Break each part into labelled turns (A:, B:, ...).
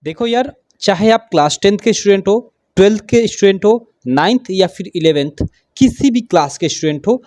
A: देखो यार, चाहे आप क्लास 10th के स्टूडेंट हो, 12th के स्टूडेंट हो, 9th या फिर 11th, किसी भी क्लास के स्टूडेंट हो,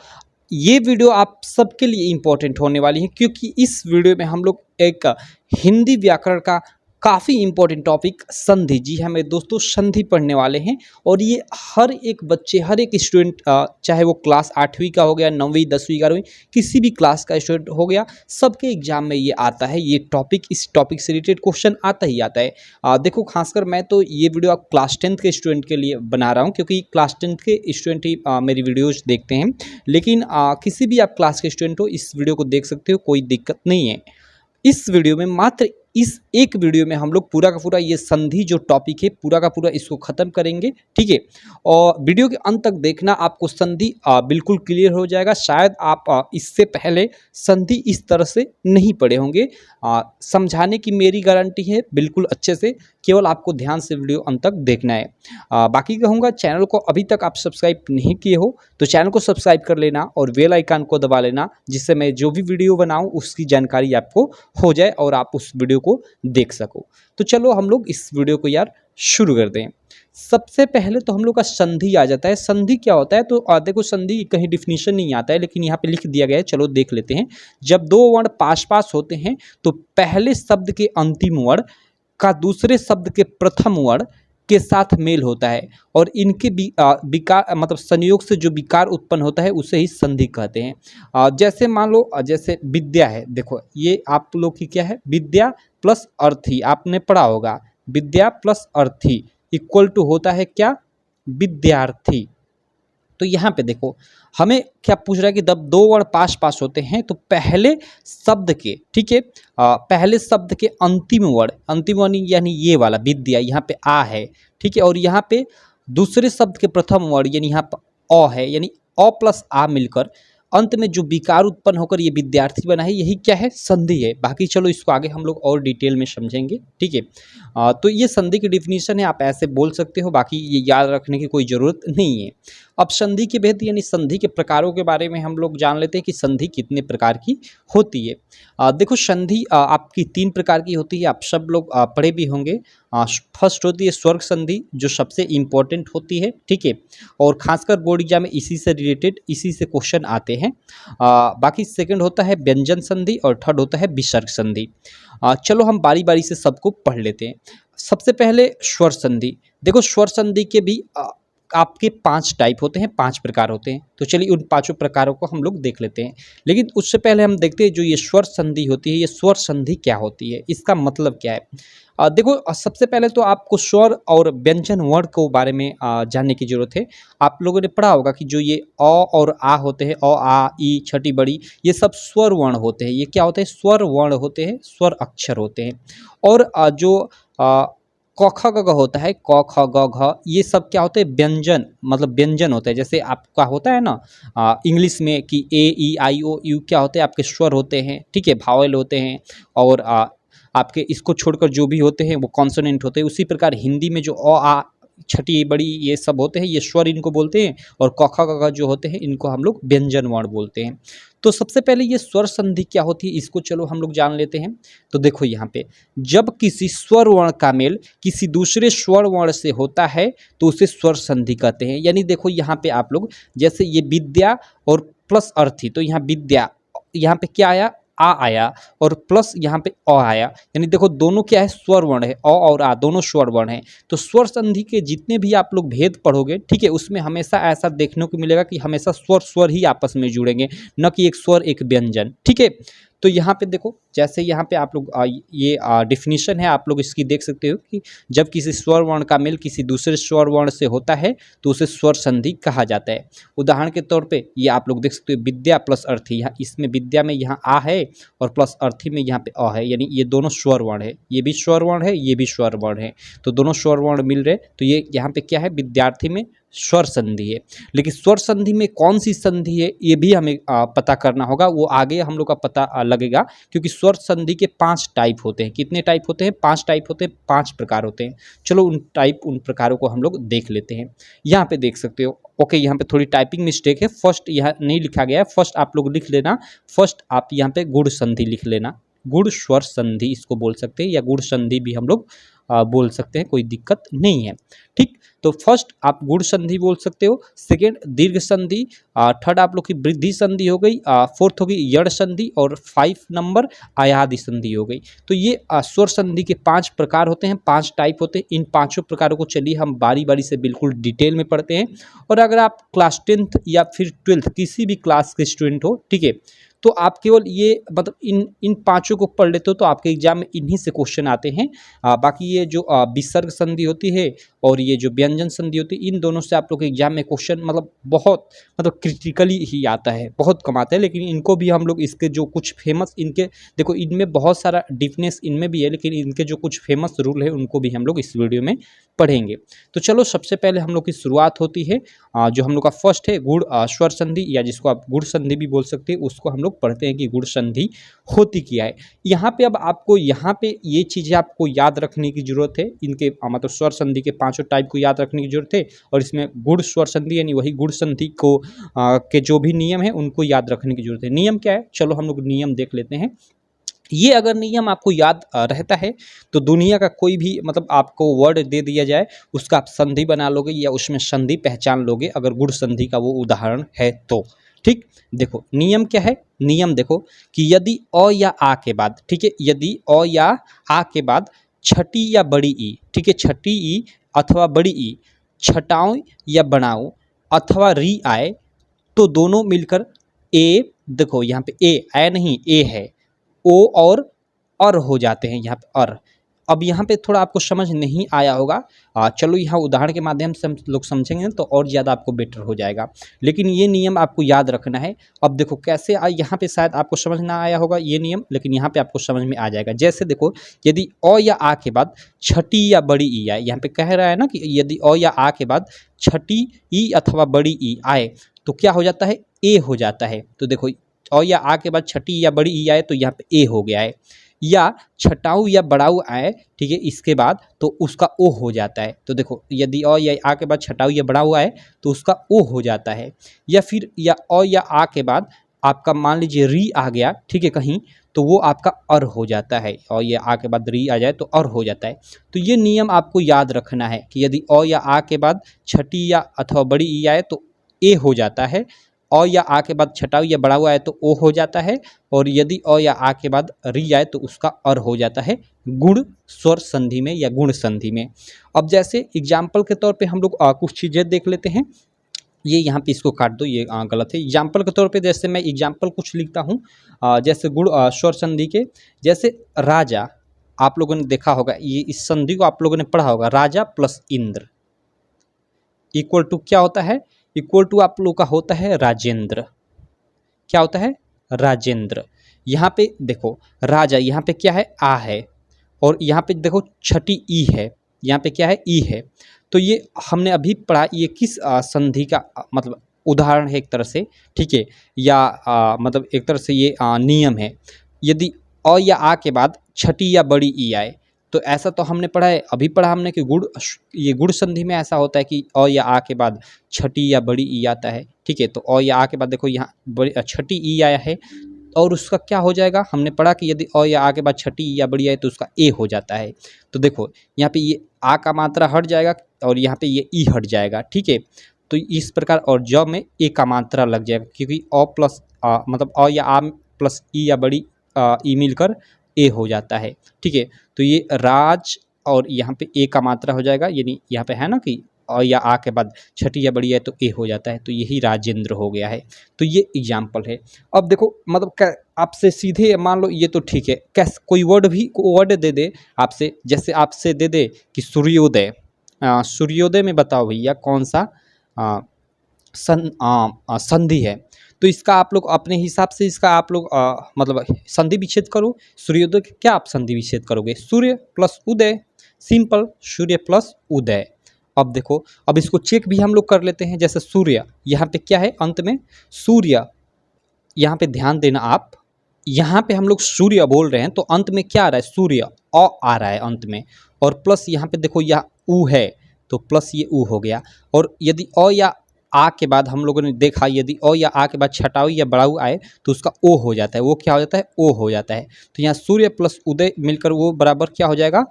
A: ये वीडियो आप सबके लिए इम्पोर्टेंट होने वाली है क्योंकि इस वीडियो में हम लोग एक हिंदी व्याकरण का काफ़ी इम्पोर्टेंट टॉपिक संधि, जी हाँ मेरे दोस्तों, संधि पढ़ने वाले हैं। और ये हर एक बच्चे, हर एक स्टूडेंट, चाहे वो क्लास 8वीं का हो गया, 9वीं 10वीं 11वीं, किसी भी क्लास का स्टूडेंट हो गया, सबके एग्जाम में ये आता है। ये टॉपिक, इस टॉपिक से रिलेटेड क्वेश्चन आता ही आता है। देखो, खासकर मैं तो ये वीडियो आप क्लास 10th के स्टूडेंट के लिए बना रहा हूँ क्योंकि क्लास 10th के स्टूडेंट ही मेरी वीडियोज़ देखते हैं। लेकिन किसी भी आप क्लास के स्टूडेंट हो, इस वीडियो को देख सकते हो, कोई दिक्कत नहीं है। इस वीडियो में, मात्र इस एक वीडियो में हम लोग पूरा का पूरा ये संधि जो टॉपिक है, पूरा का पूरा इसको ख़त्म करेंगे, ठीक है। और वीडियो के अंत तक देखना, आपको संधि बिल्कुल क्लियर हो जाएगा। शायद आप इससे पहले संधि इस तरह से नहीं पढ़े होंगे। समझाने की मेरी गारंटी है बिल्कुल अच्छे से, केवल आपको ध्यान से वीडियो अंत तक देखना है। बाकी कहूँगा, चैनल को अभी तक आप सब्सक्राइब नहीं किए हो तो चैनल को सब्सक्राइब कर लेना और बेल आइकन को दबा लेना, जिससे मैं जो भी वीडियो बनाऊँ उसकी जानकारी आपको हो जाए और आप उस वीडियो को देख सको। तो चलो हम लोग इस वीडियो को यार शुरू कर दें। सबसे पहले तो हम लोग का संधि आ जाता है। संधि क्या होता है? तो देखो, संधि कहीं डिफिनीशन नहीं आता है, लेकिन यहाँ पे लिख दिया गया है, चलो देख लेते हैं। जब दो वर्ण पास पास होते हैं तो पहले शब्द के अंतिम वर्ण का दूसरे शब्द के प्रथम वर्ण के साथ मेल होता है और इनके विकार, मतलब संयोग से जो विकार उत्पन्न होता है उसे ही संधि कहते हैं। जैसे मान लो, जैसे विद्या है, देखो ये आप लोग की क्या है, विद्या प्लस अर्थी, आपने पढ़ा होगा। विद्या प्लस अर्थी इक्वल टू होता है क्या, विद्यार्थी। तो यहाँ पे देखो, हमें क्या पूछ रहा है कि जब दो वर्ण पास पास होते हैं तो पहले शब्द के, ठीक है, पहले शब्द के अंतिम वर्ण यानी ये वाला विद्या, यहाँ पे आ है, ठीक है, और यहाँ पे दूसरे शब्द के प्रथम वर्ण यानी यहाँ पर अ है, यानी अ प्लस आ मिलकर अंत में जो विकार उत्पन्न होकर ये विद्यार्थी बना है, यही क्या है, संधि है। बाकी चलो इसको आगे हम लोग और डिटेल में समझेंगे, ठीक है। तो ये संधि की डिफिनीशन है, आप ऐसे बोल सकते हो, बाकी ये याद रखने की कोई ज़रूरत नहीं है। अब संधि के भेद यानी संधि के प्रकारों के बारे में हम लोग जान लेते हैं कि संधि कितने प्रकार की होती है। देखो, संधि आपकी 3 प्रकार की होती है, आप सब लोग पढ़े भी होंगे। फर्स्ट होती है स्वर्ग संधि, जो सबसे इम्पोर्टेंट होती है, ठीक है, और खासकर बोर्ड एग्जाम में इसी से रिलेटेड, इसी से क्वेश्चन आते हैं। बाकी सेकंड होता है व्यंजन संधि और थर्ड होता है विसर्ग संधि। चलो हम बारी बारी से सबको पढ़ लेते हैं। सबसे पहले स्वर संधि। देखो, स्वर संधि के भी आपके 5 टाइप होते हैं, 5 प्रकार होते हैं। तो चलिए उन पाँचों प्रकारों को हम लोग देख लेते हैं। लेकिन उससे पहले हम देखते हैं जो ये स्वर संधि होती है, ये स्वर संधि क्या होती है, इसका मतलब क्या है। देखो, सबसे पहले तो आपको स्वर और व्यंजन वर्ण को बारे में जानने की जरूरत है। आप लोगों ने पढ़ा होगा कि जो ये अ और आ होते हैं, अ आ ई छठी बड़ी, ये सब स्वर वर्ण होते हैं। ये क्या होते हैं, स्वर वर्ण होते हैं, स्वर अक्षर होते हैं। और जो क ख ग घ होता है, क ख ग घ, ये सब क्या होते हैं, व्यंजन, मतलब व्यंजन होते हैं। जैसे आपका होता है ना इंग्लिश में कि ए ई आई ओ यू, क्या होते हैं, आपके स्वर होते हैं, ठीक है, भावल होते हैं। और आपके इसको छोड़कर जो भी होते हैं वो कॉन्सोनेंट होते हैं। उसी प्रकार हिंदी में जो अ आ छठी बड़ी ये सब होते हैं, ये स्वर इनको बोलते हैं। और क ख ग घ जो होते हैं, इनको हम लोग व्यंजन वर्ण बोलते हैं। तो सबसे पहले ये स्वर संधि क्या होती है, इसको चलो हम लोग जान लेते हैं। तो देखो, यहाँ पे जब किसी स्वर वर्ण का मेल किसी दूसरे स्वर वर्ण से होता है तो उसे स्वर संधि कहते हैं। यानी देखो, यहाँ पे आप लोग, जैसे ये विद्या और प्लस अर्थी, तो यहाँ विद्या, यहाँ पे क्या आया, आ आया, और प्लस यहाँ पे अ आया। यानी देखो, दोनों क्या है, स्वर वर्ण है, अ और आ दोनों स्वर वर्ण है। तो स्वर संधि के जितने भी आप लोग भेद पढ़ोगे, ठीक है, उसमें हमेशा ऐसा देखने को मिलेगा कि हमेशा स्वर स्वर ही आपस में जुड़ेंगे, न कि एक स्वर एक व्यंजन, ठीक है। तो यहाँ पे देखो, जैसे यहाँ पे आप लोग ये डिफिनीशन है, आप लोग इसकी देख सकते हो कि जब किसी स्वर वर्ण का मेल किसी दूसरे स्वर वर्ण से होता है तो उसे स्वर संधि कहा जाता है। उदाहरण के तौर पे ये आप लोग देख सकते हो, विद्या प्लस अर्थी, यहाँ इसमें विद्या में यहाँ आ है और प्लस अर्थी में यहाँ पे अ है, यानी ये दोनों स्वर वर्ण है, ये भी स्वर वर्ण है, ये भी स्वर वर्ण है। तो दोनों स्वर वर्ण मिल रहे, तो ये यहाँ पे क्या है, विद्यार्थी में स्वर संधि है। लेकिन स्वर संधि में कौन सी संधि है, ये भी हमें पता करना होगा, वो आगे हम लोग का पता लगेगा। क्योंकि स्वर संधि के 5 टाइप होते हैं। कितने टाइप होते हैं, 5 टाइप होते हैं, 5 प्रकार होते हैं। चलो उन प्रकारों को हम लोग देख लेते हैं। यहाँ पे देख सकते हो, ओके, यहाँ पे थोड़ी टाइपिंग मिस्टेक है, फर्स्ट यहाँ नहीं लिखा गया है, फर्स्ट आप लोग लिख लेना। फर्स्ट आप यहाँ पे गुण संधि लिख लेना, गुण स्वर संधि इसको बोल सकते हैं, या गुण संधि भी हम लोग बोल सकते हैं, कोई दिक्कत नहीं है। ठीक, तो फर्स्ट आप गुण संधि बोल सकते हो, सेकेंड दीर्घ संधि, थर्ड आप लोग की वृद्धि संधि हो गई, फोर्थ हो गई यड़ संधि, और 5 नंबर आयादी संधि हो गई। तो ये स्वर संधि के 5 प्रकार होते हैं, 5 टाइप होते हैं। इन पांचों प्रकारों को चलिए हम बारी बारी से बिल्कुल डिटेल में पढ़ते हैं। और अगर आप क्लास 10th या फिर 12th किसी भी क्लास के स्टूडेंट हो, ठीक है, तो आप केवल ये मतलब इन पांचों को पढ़ लेते हो तो आपके एग्जाम में इन्हीं से क्वेश्चन आते हैं। बाकी ये जो विसर्ग संधि होती है और ये जो व्यंजन संधि होती है, इन दोनों से आप लोग के एग्जाम में क्वेश्चन मतलब बहुत मतलब क्रिटिकली ही आता है, बहुत कम आता है। लेकिन इनको भी हम लोग इसके जो कुछ फेमस इनके देखो, इनमें बहुत सारा डिफनेस इनमें भी है, लेकिन इनके जो कुछ फेमस रूल है उनको भी हम लोग इस वीडियो में पढ़ेंगे। तो चलो सबसे पहले हम लोग की शुरुआत होती है जो हम लोग का फर्स्ट है गुण स्वर संधि, या जिसको आप गुण संधि भी बोल सकते हैं, उसको हम लोग पढ़ते हैं कि गुण संधि होती क्या है। यहाँ पे अब आपको यहाँ पे ये चीज़ें आपको याद रखने की जरूरत है, इनके मतलब स्वर संधि के पांचों टाइप को याद रखने की जरूरत है। और इसमें गुण स्वर संधि यानी वही गुण संधि को के जो भी नियम है उनको याद रखने की जरूरत है। नियम क्या है, चलो हम लोग नियम देख लेते हैं। ये अगर नियम आपको याद रहता है तो दुनिया का कोई भी मतलब आपको वर्ड दे दिया जाए उसका आप संधि बना लोगे या उसमें संधि पहचान लोगे, अगर गुण संधि का वो उदाहरण है तो। ठीक, देखो नियम क्या है। नियम देखो कि यदि अ या आ के बाद, ठीक है, यदि अ या आ के बाद छठी या बड़ी ई, ठीक है, छठी ई अथवा बड़ी ई, छटाओ या बनाओ अथवा री आए तो दोनों मिलकर ए, देखो यहाँ पे ए नहीं ए है, ओ और अर हो जाते हैं यहाँ पे अर। अब यहाँ पे थोड़ा आपको समझ नहीं आया होगा, चलो यहाँ उदाहरण के माध्यम से हम लोग समझेंगे तो और ज़्यादा आपको बेटर हो जाएगा। लेकिन ये नियम आपको याद रखना है। अब देखो कैसे यहाँ पे शायद आपको समझ ना आया होगा ये नियम, लेकिन यहाँ पे आपको समझ में आ जाएगा। जैसे देखो यदि अ या आ के बाद छठी या बड़ी ई आए, यहाँ पे कह रहा है ना कि यदि अ या आ के बाद छठी ई अथवा बड़ी ई आए तो क्या हो जाता है, ए हो जाता है। तो देखो और या आ के बाद छठी या बड़ी ई आए तो यहाँ पे ए हो गया है, या छटाऊ या बड़ाऊ आए, ठीक है, इसके बाद तो उसका ओ हो जाता है। तो देखो यदि अ या आ के बाद छटाऊ या बड़ाऊ आए तो उसका ओ हो जाता है। या फिर या अ या आ के बाद आपका मान लीजिए री आ गया, ठीक है, कहीं तो वो आपका अर हो जाता है, और ये आ के बाद री आ जाए तो अर हो जाता है। तो ये नियम आपको याद रखना है कि यदि अ या आ के बाद छठी या अथवा बड़ी ई आए तो ए हो जाता है, अ या आ के बाद छटाऊ या बढ़ाऊ आए तो ओ हो जाता है, और यदि अ या आ के बाद री आए तो उसका अर हो जाता है गुण स्वर संधि में या गुण संधि में। अब जैसे एग्जाम्पल के तौर पे हम लोग कुछ चीज़ें देख लेते हैं। ये यहाँ पे इसको काट दो, ये गलत है। एग्जाम्पल के तौर पे जैसे मैं एग्जाम्पल कुछ लिखता हूँ, जैसे गुण स्वर संधि के, जैसे राजा, आप लोगों ने देखा होगा, ये इस संधि को आप लोगों ने पढ़ा होगा, राजा प्लस इंद्र इक्वल टू क्या होता है, इक्वल टू आप लोग का होता है राजेंद्र। क्या होता है, राजेंद्र। यहाँ पे देखो राजा, यहाँ पे क्या है, आ है, और यहाँ पे देखो छठी ई है, यहाँ पे क्या है, ई है। तो ये हमने अभी पढ़ा, ये किस संधि का मतलब उदाहरण है एक तरह से, ठीक है, या मतलब एक तरह से ये नियम है। यदि अ या आ के बाद छठी या बड़ी ई आए तो ऐसा तो हमने पढ़ा है, अभी पढ़ा हमने कि ये गुण संधि में ऐसा होता है कि अ या आ के बाद छठी या बड़ी ई आता है, ठीक है। तो अ या आ के बाद देखो यहाँ बड़ी छठी ई आया है, और उसका क्या हो जाएगा, हमने पढ़ा कि यदि अ या आ के बाद छठी या बड़ी आए तो उसका ए हो जाता है। तो देखो यहाँ पे ये आ का मात्रा हट जाएगा और यहाँ पे ये ई हट जाएगा, ठीक है। तो इस प्रकार, और ज में ए का मात्रा लग जाएगा, क्योंकि अ प्लस मतलब अ या आ प्लस ई या बड़ी ई मिलकर ए हो जाता है, ठीक है। तो ये राज और यहाँ पे ए का मात्रा हो जाएगा, यानी यहाँ पे है ना कि अ या आ के बाद छठी या बड़ी है तो ए हो जाता है, तो यही राजेंद्र हो गया है। तो ये एग्जाम्पल है। अब देखो मतलब आपसे सीधे मान लो ये तो ठीक है, कैसे कोई वर्ड दे दे आपसे, जैसे आपसे दे दे कि सूर्योदय, सूर्योदय में बताओ भैया कौन सा संधि है। तो इसका आप लोग अपने हिसाब से इसका आप लोग मतलब संधि विच्छेद करो। सूर्योदय के क्या आप संधि विच्छेद करोगे, सूर्य प्लस उदय, सिंपल, सूर्य प्लस उदय। अब देखो, अब इसको चेक भी हम लोग कर लेते हैं। जैसे सूर्य, यहाँ पे क्या है अंत में सूर्य, यहाँ पे ध्यान देना आप, यहाँ पे हम लोग सूर्य बोल रहे हैं तो अंत में क्या आ रहा है, सूर्य, अ आ रहा है अंत में, और प्लस यहाँ पे देखो यह उ है तो प्लस ये उ हो गया। और यदि अ या आ के बाद हम लोगों ने देखा, यदि अ या आ के बाद छटाऊ या बड़ाऊ आए तो उसका ओ हो जाता है, वो क्या हो जाता है, ओ हो जाता है। तो यहाँ सूर्य प्लस उदय मिलकर वो बराबर क्या हो जाएगा,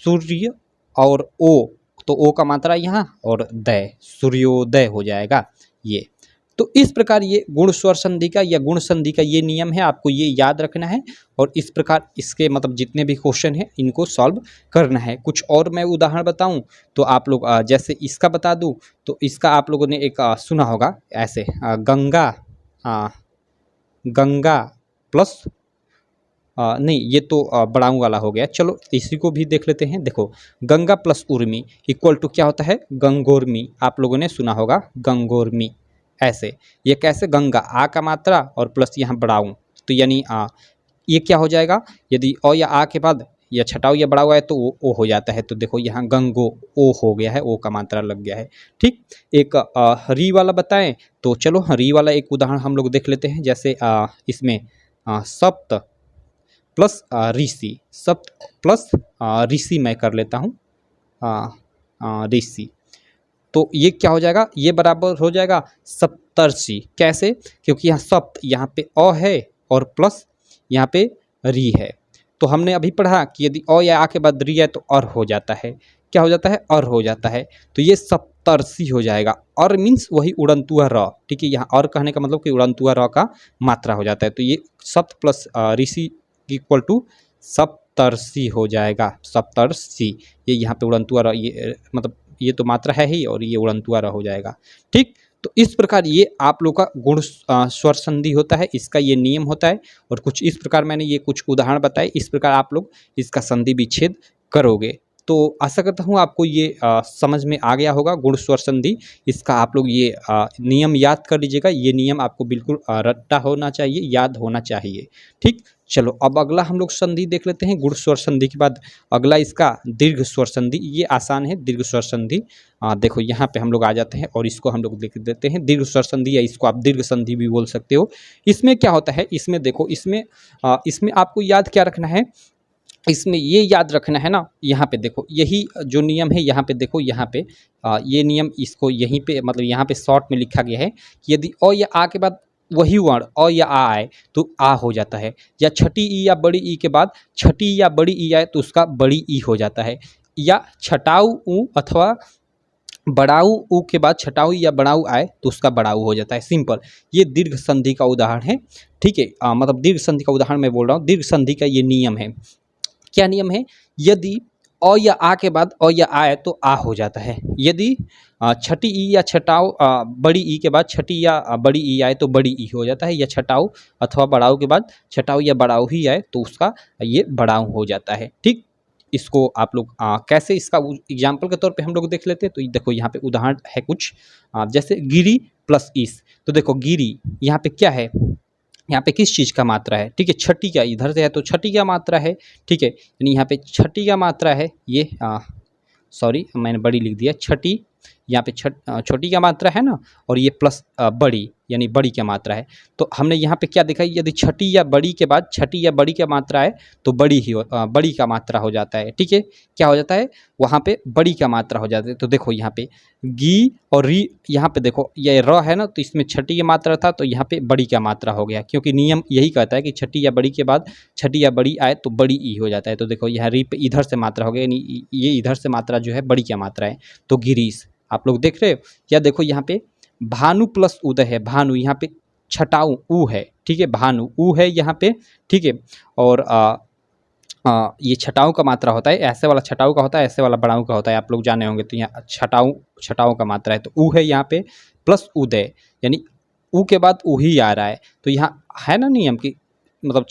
A: सूर्य और ओ, तो ओ का मात्रा यहाँ और दय, सूर्योदय हो जाएगा ये। तो इस प्रकार ये गुण स्वर संधि का या गुण संधि का ये नियम है, आपको ये याद रखना है और इस प्रकार इसके मतलब जितने भी क्वेश्चन हैं इनको सॉल्व करना है। कुछ और मैं उदाहरण बताऊं तो आप लोग जैसे इसका बता दूं तो इसका आप लोगों ने एक सुना होगा ऐसे गंगा, गंगा प्लस नहीं ये तो बड़ाऊ वाला हो गया, चलो इसी को भी देख लेते हैं। देखो Ganga plus Urmi equal to क्या होता है, गंगोर्मी, आप लोगों ने सुना होगा गंगोर्मी। ऐसे ये कैसे, गंगा आ का मात्रा और प्लस यहाँ बड़ाऊ, तो यानी ये क्या हो जाएगा, यदि अ या आ के बाद या छटाऊ या बड़ा हुआ है तो ओ हो जाता है। तो देखो यहाँ गंगो ओ हो गया है, ओ का मात्रा लग गया है। ठीक, एक री वाला बताएं तो चलो री वाला एक उदाहरण हम लोग देख लेते हैं। जैसे इसमें सप्त प्लस ऋषि, सप्त प्लस ऋषि मैं कर लेता हूँ ऋषि, तो ये क्या हो जाएगा, ये बराबर हो जाएगा सप्तर्षि। कैसे, क्योंकि यहाँ सप्त यहाँ पे अ है और प्लस यहाँ पे री है। तो हमने अभी पढ़ा कि यदि अ या आ के बाद री है तो अर हो जाता है, क्या हो जाता है, अर हो जाता है। तो ये सप्तर्षि हो जाएगा। अर मीन्स वही उड़नतुआ र, ठीक है, यहाँ अर कहने का मतलब कि उड़नतुआ र का मात्रा हो जाता है। तो ये सप्त प्लस ऋषि इक्वल टू सप्तर्षि हो जाएगा, सप्तर्षि। ये यहाँ पे उड़नतुआ र, ये मतलब ये तो मात्रा है ही और ये उड़नतुआ र हो जाएगा। ठीक, तो इस प्रकार ये आप लोग का गुण स्वर संधि होता है, इसका ये नियम होता है। और कुछ इस प्रकार मैंने ये कुछ उदाहरण बताए, इस प्रकार आप लोग इसका संधि विच्छेद करोगे। तो आशा करता हूँ आपको ये समझ में आ गया होगा गुण स्वर संधि। इसका आप लोग ये नियम याद कर लीजिएगा, ये नियम आपको बिल्कुल रट्टा होना चाहिए, याद होना चाहिए। ठीक, चलो अब अगला हम लोग संधि देख लेते हैं। गुण स्वर संधि के बाद अगला इसका दीर्घ स्वर संधि, ये आसान है दीर्घ स्वर संधि। देखो यहाँ पे हम लोग आ जाते हैं और इसको हम लोग देख देते हैं दीर्घ स्वर संधि, या इसको आप दीर्घ संधि भी बोल सकते हो। इसमें क्या होता है, इसमें देखो इसमें आपको याद क्या रखना है, इसमें ये याद रखना है ना, यहाँ पे देखो यही जो नियम है, यहाँ पे देखो, यहाँ पे ये नियम इसको यहीं पे मतलब यहाँ पे शॉर्ट में लिखा गया है कि यदि अ या आ के बाद वही वर्ण अ या आ आए तो आ हो जाता है, या छठी ई या बड़ी ई के बाद छठी या बड़ी ई आए तो उसका बड़ी ई हो जाता है, या छटाऊ ऊ अथवा बड़ाऊ ऊ के बाद छटाऊ या बड़ाऊ आए तो उसका बड़ाऊ हो जाता है। सिंपल, ये दीर्घ संधि का उदाहरण है। ठीक है, मतलब दीर्घ संधि का उदाहरण मैं बोल रहा हूँ, दीर्घ संधि का ये नियम है। क्या नियम है, यदि अ या आ के बाद अ या आ है तो आ हो जाता है, यदि छठी ई या छटाऊ बड़ी ई के बाद छठी या बड़ी ई आए तो बड़ी ई हो जाता है, या छटाऊ अथवा बड़ाऊ के बाद छटाऊ या बड़ाऊ ही आए तो उसका ये बड़ाऊ हो जाता है। ठीक, इसको आप लोग कैसे, इसका एग्जाम्पल के तौर पे हम लोग देख लेते हैं। तो देखो यहाँ पे उदाहरण है कुछ, जैसे गिरी प्लस ईस। तो देखो गिरी यहाँ पे क्या है, यहाँ पे किस चीज़ का मात्रा है, ठीक है, छठी का, इधर से है तो छठी का मात्रा है। ठीक है, यानी यहाँ पे छठी का मात्रा है, ये सॉरी मैंने बड़ी लिख दिया, छठी, यहाँ पे छोटी का मात्रा है ना, और ये प्लस बड़ी यानी बड़ी की मात्रा है। तो हमने यहाँ पे क्या देखा, यदि छठी या बड़ी के बाद छठी या बड़ी की मात्रा है तो बड़ी का मात्रा हो जाता है। ठीक है, क्या हो जाता है, वहाँ पे बड़ी का मात्रा हो जाता है। तो देखो यहाँ पे गी और री, यहाँ पे देखो ये र है ना, तो इसमें छठी की मात्रा था तो यहाँ पे बड़ी का मात्रा हो गया, क्योंकि नियम यही कहता है कि छठी या बड़ी के बाद छठी या बड़ी आए तो बड़ी ई हो जाता है। तो देखो यहाँ री पे इधर से मात्रा हो गया, यानी ये इधर से मात्रा जो है बड़ी की मात्रा है, तो गिरीश आप लोग देख रहे हो। या देखो यहाँ पे भानु प्लस उदय है, भानु यहाँ पे छटाऊ ऊ है, ठीक है, भानु ऊ है यहाँ पे। ठीक है, और ये छटाऊ का मात्रा होता है, ऐसे वाला छटाऊ का होता है, ऐसे वाला बड़ाऊ का होता है, आप लोग जाने होंगे। तो यहाँ छटाऊ का मात्रा है, तो ऊ है यहाँ पे प्लस उदय, यानी ऊ के बाद ऊ ही आ रहा है। तो यहाँ है ना नियम की मतलब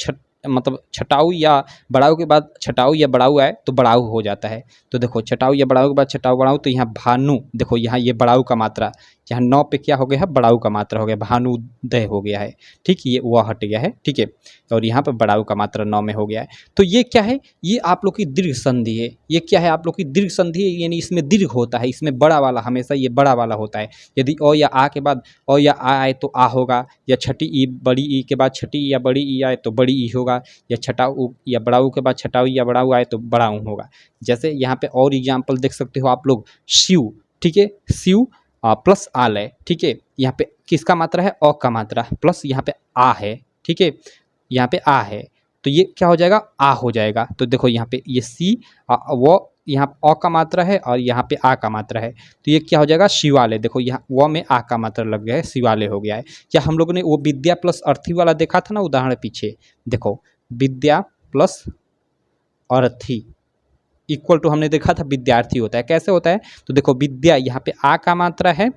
A: छटाऊ या बड़ाऊ के बाद छटाऊ या बड़ाऊ आए तो बड़ाऊ हो जाता है। तो देखो छटाऊ या बड़ाऊ के बाद छटाऊ बड़ाऊ, तो यहाँ भानु, देखो यहाँ ये बड़ाऊ का मात्रा, यहाँ 9 पे क्या हो गया है, बड़ाऊ का मात्रा हो गया, भानुदय हो गया है। ठीक, ये वह हट गया है। ठीक है, और यहाँ पर बड़ाऊ का मात्रा 9 में हो गया है। तो ये क्या है, ये आप लोग की दीर्घ संधि है। ये क्या है, आप लोग की दीर्घ संधि है, यानी इसमें दीर्घ होता है, इसमें बड़ा वाला हमेशा ये बड़ा वाला होता है। यदि अ या आ के बाद अ या आ आए तो आ होगा, या छठी ई बड़ी ई के बाद छठी या बड़ी ई आए तो बड़ी ई होगा, या छटाऊ या बड़ाऊ के बाद छटाऊ या बड़ाऊ आए तो बड़ाऊ होगा। जैसे यहाँ पे और एग्जाम्पल देख सकते हो आप लोग, शिव, ठीक है, शिव प्लस आलय। ठीक है, यहाँ पे किसका मात्रा है, अ का मात्रा, प्लस यहाँ पे आ है। ठीक है, यहाँ पे आ है, तो ये क्या हो जाएगा, आ हो जाएगा। तो देखो यहाँ पे ये सी वो यहाँ अ का मात्रा है और यहाँ पे आ का मात्रा है, तो ये क्या हो जाएगा शिवालय। देखो यहाँ व में आ का मात्रा लग गया है, शिवालय हो गया है। क्या हम लोगों ने वो विद्या प्लस अर्थी वाला देखा था ना उदाहरण पीछे, देखो विद्या प्लस अर्थी इक्वल टू हमने देखा था विद्यार्थी होता है। कैसे होता है, तो देखो विद्या यहाँ पे आ का मात्रा है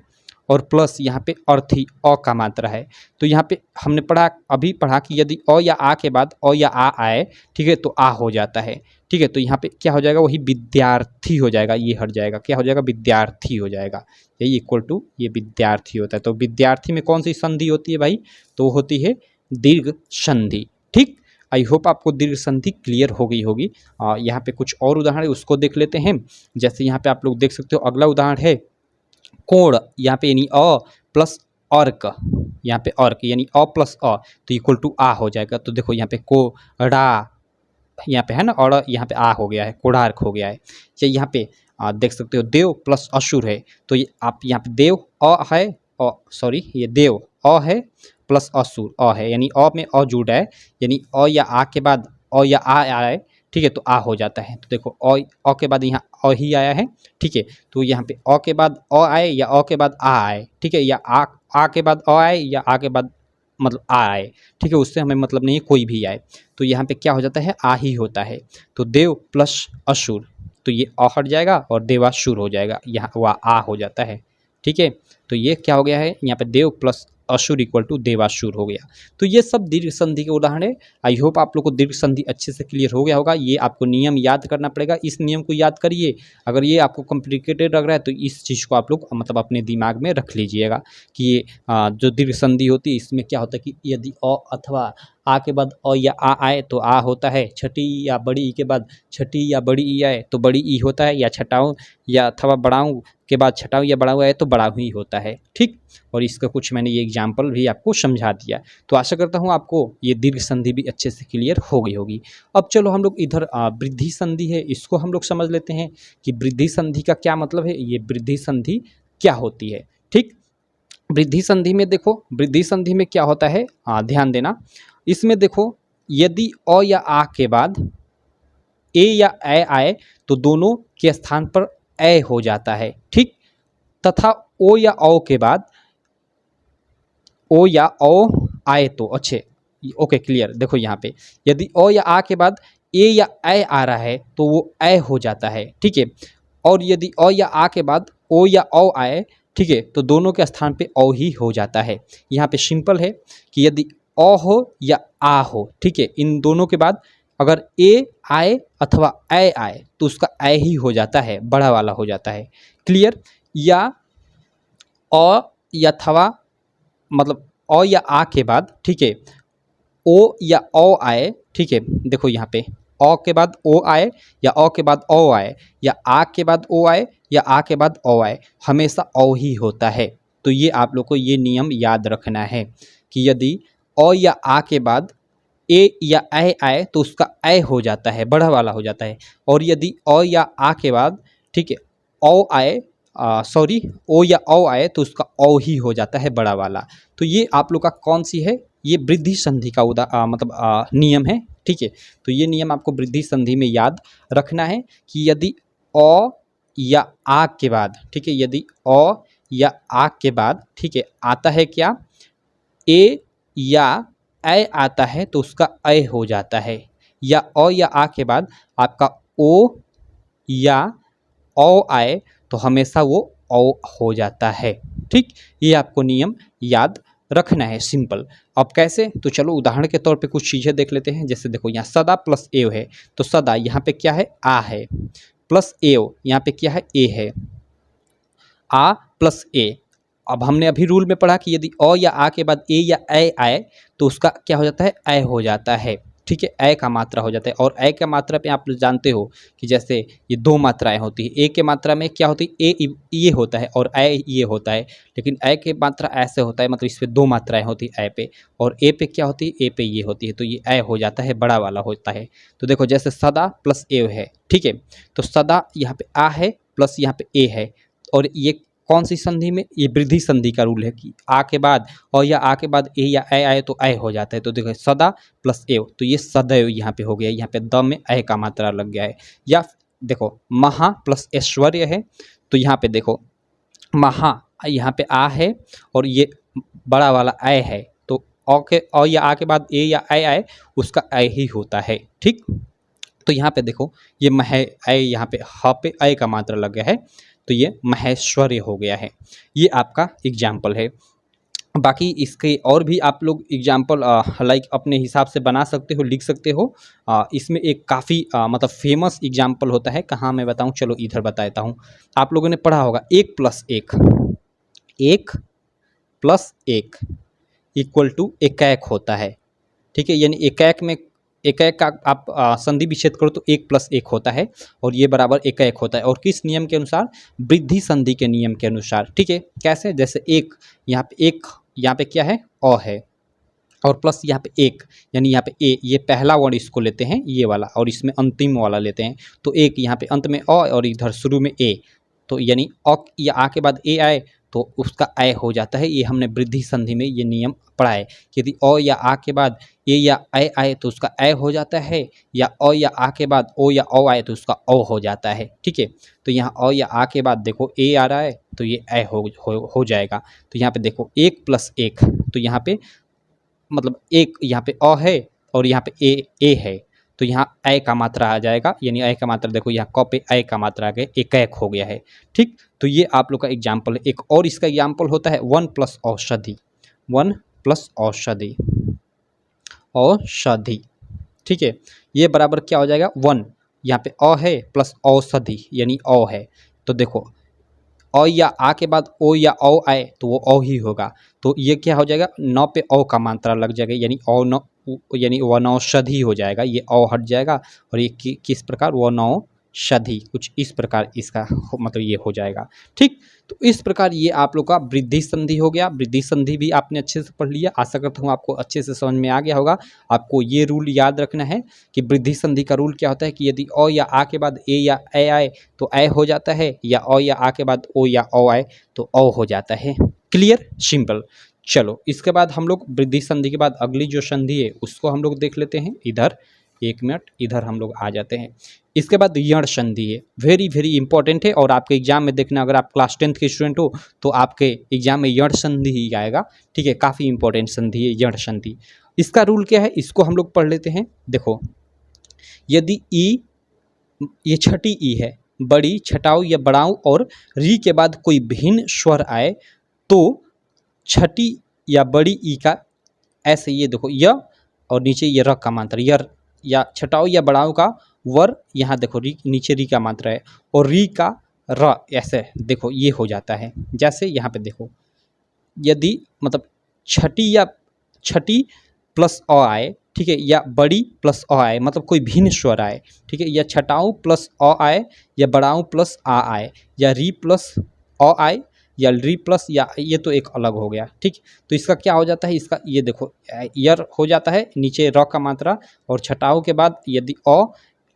A: और प्लस यहाँ पे अर्थी अ का मात्रा है। तो यहाँ पे हमने पढ़ा, अभी पढ़ा कि यदि अ या आ के बाद अ या आ आए, ठीक है, तो आ हो जाता है। ठीक है, तो यहाँ पे क्या हो जाएगा, वही विद्यार्थी हो जाएगा, ये हट जाएगा, क्या हो जाएगा, विद्यार्थी हो जाएगा। यही इक्वल टू ये विद्यार्थी होता है। तो विद्यार्थी में कौन सी संधि होती है भाई, तो होती है दीर्घ संधि। ठीक, आई होप आपको दीर्घ संधि क्लियर हो गई होगी। यहाँ पे कुछ और उदाहरण है उसको देख लेते हैं। जैसे यहाँ पे आप लोग देख सकते हो, अगला उदाहरण है कोण, यहाँ पे यानी अ प्लस अर्क, यहाँ पे अर्क यानी अ प्लस अ तो इक्वल टू आ हो जाएगा। तो देखो यहाँ पे कोड़ा यहाँ पे है ना, और यहाँ पे आ हो गया है, कोणार्क हो गया है। या यहाँ पे देख सकते हो देव प्लस असुर है, तो ये आप यहाँ पे देव अ है, सॉरी ये देव अ है प्लस असुर अ है, यानी अ में अ जुड़ा है, यानी अ या आ के बाद अ या आ आए, ठीक है, तो आ हो जाता है। तो देखो अ के बाद यहाँ अ ही आया है, ठीक है, तो यहाँ पे अ के बाद अ आए या अ के बाद आ आए, ठीक है, या आ के बाद अ आए या आ के बाद मतलब आ आए, ठीक है, उससे हमें मतलब नहीं है, कोई भी आए। तो यहाँ पे क्या हो जाता है, आ ही होता है। तो देव प्लस असुर, तो ये अ हट जाएगा और देवासुर हो जाएगा, यहाँ वह आ हो जाता है। ठीक है, तो ये क्या हो गया है, यहाँ पे देव प्लस असुर इक्वल टू देवासुर हो गया। तो ये सब दीर्घ संधि के उदाहरण है। आई होप आप लोग को दीर्घ संधि अच्छे से क्लियर हो गया होगा। ये आपको नियम याद करना पड़ेगा, इस नियम को याद करिए। अगर ये आपको कॉम्प्लिकेटेड लग रहा है तो इस चीज़ को आप लोग मतलब अपने दिमाग में रख लीजिएगा कि ये जो दीर्घ संधि होती है इसमें क्या होता है कि यदि अ अथवा आ के बाद अ या आ आए तो आ होता है, छठी या बड़ी ई के बाद छठी या बड़ी ई आए तो बड़ी ई होता है, या छठाऊँ या अथवा बड़ाऊँ के बाद छठाऊँ या बड़ाऊँ आए तो बड़ाऊँ ही होता है। ठीक, और इसका कुछ मैंने ये एग्जाम्पल भी आपको समझा दिया। तो आशा करता हूँ आपको ये दीर्घ संधि भी अच्छे से क्लियर हो गई होगी। अब चलो हम लोग इधर वृद्धि संधि है, इसको हम लोग समझ लेते हैं कि वृद्धि संधि का क्या मतलब है, ये वृद्धि संधि क्या होती है। ठीक, वृद्धि संधि में देखो, वृद्धि संधि में क्या होता है, ध्यान देना। इसमें देखो यदि अ या आ के बाद ए या ए आए तो दोनों के स्थान पर ए हो जाता है। ठीक, तथा ओ या औ के बाद ओ या ओ आए तो अच्छे, ओके क्लियर। देखो यहाँ पे यदि ओ या आ के बाद ए या ए आ रहा है तो वो ए हो जाता है। ठीक है, और यदि ओ या आ के बाद ओ या औ आए, ठीक है, तो दोनों के स्थान पे औ ही हो जाता है। यहाँ पे सिंपल है कि यदि अ हो या आ हो, ठीक है, इन दोनों के बाद अगर ए आए अथवा ए आए तो उसका ए ही हो जाता है, बड़ा वाला हो जाता है। क्लियर, या अ या अथवा मतलब अ या आ के बाद, ठीक है, ओ या औ आए, ठीक है, देखो यहाँ पे अ के बाद ओ आए या अ के बाद औ आए या आ के बाद ओ आए या आ के बाद औ आए, हमेशा औ ही होता है। तो ये आप लोग को ये नियम याद रखना है कि यदि अ या आ के बाद ए या ए आए तो उसका ए हो जाता है, बड़ा वाला हो जाता है। और यदि अ या आ के बाद, ठीक है, औ आए, सॉरी ओ या औ आए तो उसका औ ही हो जाता है, बड़ा वाला। तो ये आप लोग का कौन सी है, ये वृद्धि संधि का मतलब नियम है। ठीक है, तो ये नियम आपको वृद्धि संधि में याद रखना है कि यदि अ या आ के बाद, ठीक है, यदि अ या आ के बाद, ठीक है, आता है क्या, ए या ए आता है तो उसका ए हो जाता है, या अ या आ के बाद आपका ओ या औ आए तो हमेशा वो औ हो जाता है। ठीक, ये आपको नियम याद रखना है, सिंपल। अब कैसे, तो चलो उदाहरण के तौर पे कुछ चीज़ें देख लेते हैं। जैसे देखो यहाँ सदा प्लस एव है, तो सदा यहाँ पे क्या है, आ है, प्लस एव यहाँ पे क्या है, ए है, आ प्लस ए। अब हमने अभी रूल में पढ़ा कि यदि अ या आ के बाद ए या ए आए तो उसका क्या हो जाता है, ए हो जाता है। ठीक है, ए का मात्रा हो जाता है। और ए का मात्रा पे आप लोग जानते हो कि जैसे ये दो मात्राएं होती है, ए के मात्रा में क्या होती है, ए ये होता है और ए ये होता है, लेकिन ए के मात्रा ऐसे होता है, मतलब इस पे दो मात्राएं होती है ए पे, और ए पे क्या होती है, ए पे ये होती है, तो ये ए हो जाता है, बड़ा वाला होता है। तो देखो जैसे सदा प्लस ए है, ठीक है, तो सदा यहाँ पे आ है प्लस यहाँ पे ए है, और ये कौन सी संधि में, ये वृद्धि संधि का रूल है कि आ के बाद और या आ के बाद ए या ए आए तो ए हो जाता है। तो देखो सदा प्लस एव, तो ये सदैव यहाँ पे हो गया, यहाँ पे द में ए का मात्रा लग गया है। या देखो महा प्लस ऐश्वर्य है, तो यहाँ पे देखो महा, यहाँ पे आ है और ये बड़ा वाला ऐ है, तो औ के औ या आ के बाद ए या ऐ आए उसका ऐ ही होता है। ठीक, तो यहाँ पे देखो ये मह ऐ, यहाँ पे ह पे ऐ का मात्रा लग गया है, तो ये महेश्वर्य हो गया है। ये आपका एग्जाम्पल है। बाकी इसके और भी आप लोग एग्जाम्पल लाइक अपने हिसाब से बना सकते हो, लिख सकते हो। इसमें एक काफ़ी मतलब फेमस एग्जाम्पल होता है, कहाँ मैं बताऊँ, चलो इधर बता देता हूँ। आप लोगों ने पढ़ा होगा 1+1, 1+1 इक्वल टू एकैक होता है। ठीक है, यानी एकैक में एकैक का आप संधि विच्छेद करो तो 1+1 होता है और ये बराबर एकैक होता है। और किस नियम के अनुसार? वृद्धि संधि के नियम के अनुसार। ठीक है, कैसे? जैसे एक, यहाँ पे एक, यहाँ पे क्या है? अ है, और प्लस यहाँ पे एक, यानी यहाँ पे ए, ये पहला वर्ण इसको लेते हैं ये वाला, और इसमें अंतिम वाला लेते हैं, तो एक यहाँ पे अंत में अ और इधर शुरू में ए, तो यानी अ या आ के बाद ए आए तो उसका ऐ हो जाता है। ये हमने वृद्धि संधि में ये नियम पढ़ा है कि यदि अ या आ के बाद ए या ऐ आए तो उसका ऐ हो जाता है, या अ या आ के बाद ओ या औ आए तो उसका औ हो जाता है। ठीक है, तो यहाँ अ या आ के बाद देखो ए आ रहा है तो ये ऐ हो जाएगा। तो यहाँ पे देखो 1+1, तो यहाँ पे मतलब एक, यहाँ पे अ है और यहाँ पे ए है, तो यहाँ ऐ का मात्रा आ जाएगा, यानी ऐ का मात्रा देखो यहाँ क पे ऐ का मात्रा आ गया, एकैक हो गया है। ठीक, तो ये आप लोग का एग्जाम्पल है। एक और इसका एग्जाम्पल होता है 1+ औषधि, 1+ औषधि, औषधि। ठीक है, ये बराबर क्या हो जाएगा? 1, यहाँ पे अ है प्लस औषधि यानी औ है, तो देखो अ या आ के बाद ओ या औ आए तो वो औ ही होगा, तो ये क्या हो जाएगा? 9 पे औ का मात्रा लग जाएगा, यानी औ नौ, यानी वनौषधि हो जाएगा, ये औ हट जाएगा और ये किस प्रकार? वनौषधि, कुछ इस प्रकार इसका मतलब ये हो जाएगा। ठीक, तो इस प्रकार ये आप लोग का वृद्धि संधि हो गया। वृद्धि संधि भी आपने अच्छे से पढ़ लिया, आशा करता हूँ आपको अच्छे से समझ में आ गया होगा। आपको ये रूल याद रखना है कि वृद्धि संधि का रूल क्या होता है कि यदि अ या आ के बाद ए या ऐ आए तो ऐ हो जाता है, या अ या आ के बाद ओ या औ आए तो औ हो जाता है। Clear, simple. चलो इसके बाद हम लोग वृद्धि संधि के बाद अगली जो संधि है उसको हम लोग देख लेते हैं। इधर 1 मिनट, इधर हम लोग आ जाते हैं। इसके बाद यण संधि है, वेरी वेरी इंपॉर्टेंट है, और आपके एग्जाम में देखना, अगर आप क्लास 10th के स्टूडेंट हो तो आपके एग्जाम में यण संधि ही आएगा। ठीक है, काफ़ी इंपॉर्टेंट संधि है यण संधि। इसका रूल क्या है इसको हम लोग पढ़ लेते हैं। देखो यदि ई, ये छठी ई है, बड़ी, छटाऊ या बड़ाऊ और री के बाद कोई भिन्न स्वर आए तो छठी या बड़ी ई का ऐसे, ये देखो य और नीचे ये र का मात्रा यर, या छटाऊ या बड़ाऊ का वर, यहाँ देखो री, नीचे री का मात्रा है, और री का र, ऐसे देखो ये हो जाता है। जैसे यहाँ पे देखो यदि मतलब छठी प्लस अ आए, ठीक है, या बड़ी प्लस अ आए, मतलब कोई भिन्न स्वर आए, ठीक है, या छटाऊ प्लस अ आए, या बड़ाऊ प्लस आ आए, या री प्लस अ आए, या री प्लस, या ये तो एक अलग हो गया। ठीक, तो इसका क्या हो जाता है? इसका ये देखो यर हो जाता है, नीचे र का मात्रा, और छटाऊ के बाद यदि अ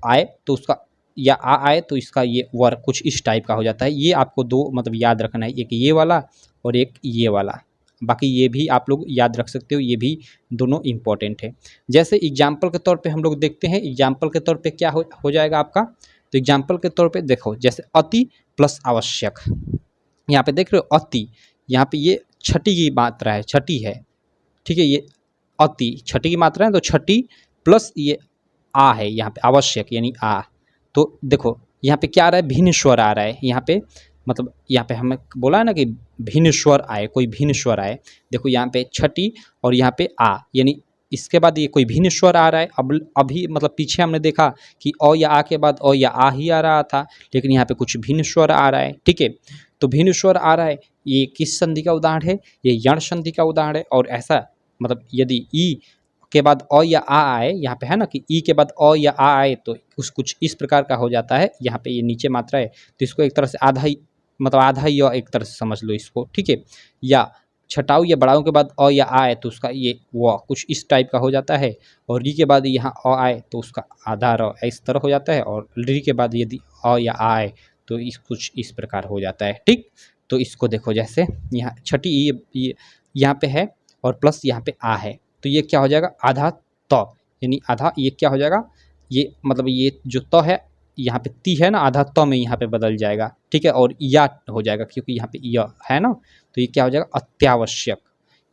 A: आए तो उसका, या आ आए तो इसका ये वर, कुछ इस टाइप का हो जाता है। ये आपको दो मतलब याद रखना है, एक ये वाला और एक ये वाला। बाकी ये भी आप लोग याद रख सकते हो, ये भी दोनों इम्पॉर्टेंट है। जैसे एग्जाम्पल के तौर पे हम लोग देखते हैं, एग्जाम्पल के तौर पे क्या हो जाएगा आपका? तो एग्जाम्पल के तौर पे देखो, जैसे अति प्लस आवश्यक, यहाँ पे देख रहे हो अति, यहाँ पे ये छठी की मात्रा है, छठी है, ठीक है, ये अति छठी की मात्रा है, तो छठी प्लस ये आ है, यहाँ पे आवश्यक यानी आ, तो देखो यहाँ पे क्या आ रहा है? भिन्न स्वर आ रहा है यहाँ पे, मतलब यहाँ पे हमें बोला है ना कि भिन्न स्वर आए, कोई भिन्न स्वर आए। देखो यहाँ पे छठी और यहाँ पे आ, यानी इसके बाद ये कोई भिन्न स्वर आ रहा है। अब अभी मतलब पीछे हमने देखा कि अ या आ के बाद अ या आ ही आ रहा था, लेकिन यहाँ पे कुछ भिन्न स्वर आ रहा है। ठीक है, तो भिन्न स्वर आ रहा है, ये किस संधि का उदाहरण है? ये यण संधि का उदाहरण है। और ऐसा मतलब यदि ई के बाद अ या आ आए, यहाँ पे है ना कि ई के बाद अ या आ आए तो कुछ इस प्रकार का हो जाता है। यहाँ पे ये नीचे मात्रा है तो इसको एक तरह से आधा ही, मतलब आधा ही एक तरह से समझ लो इसको। ठीक है, या छटाऊ या बड़ाऊ के बाद अ या आ आए तो उसका ये व कुछ इस टाइप का हो जाता है, और री के बाद यहाँ अ आए तो उसका आधा र इस तरह हो जाता है, और री के बाद यदि अ या आ आए तो कुछ इस प्रकार हो जाता है। ठीक, तो इसको देखो, जैसे यहाँ छठी ये यहाँ पे है और प्लस यहाँ पे आ है, तो ये क्या हो जाएगा? आधा त, यानी आधा, ये क्या हो जाएगा? ये मतलब ये जो त है यहाँ पे ती है ना, आधा त में यहाँ पे बदल जाएगा, ठीक है, और या हो जाएगा क्योंकि यहाँ पे य है ना, तो ये क्या हो जाएगा अत्यावश्यक।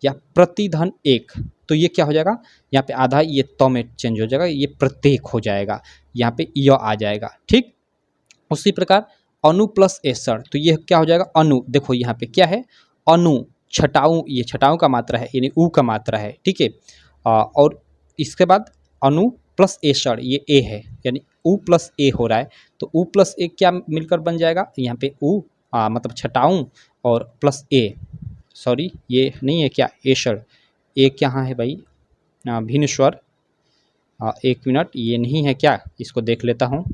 A: या प्रतिधन एक, तो ये क्या हो जाएगा, यहाँ पे आधा ये त में चेंज हो जाएगा, ये प्रत्येक हो जाएगा, यहाँ पे य आ जाएगा, ठीक। उसी प्रकार अनु प्लस एसर, तो ये क्या हो जाएगा अनु, देखो यहाँ पे क्या है अनु, छटाऊ, ये छटाऊ का मात्रा है यानी ऊ का मात्रा है, ठीक है। और इसके बाद अनु प्लस एसर, ये ए है यानी ऊ प्लस ए हो रहा है, तो ऊ प्लस ए क्या मिलकर बन जाएगा, यहाँ पे ऊ मतलब छटाऊ और प्लस ए, सॉरी ये नहीं है क्या एसर, ए कहाँ है भाई, भिन्न स्वर, एक मिनट, ये नहीं है क्या, इसको देख लेता हूँ।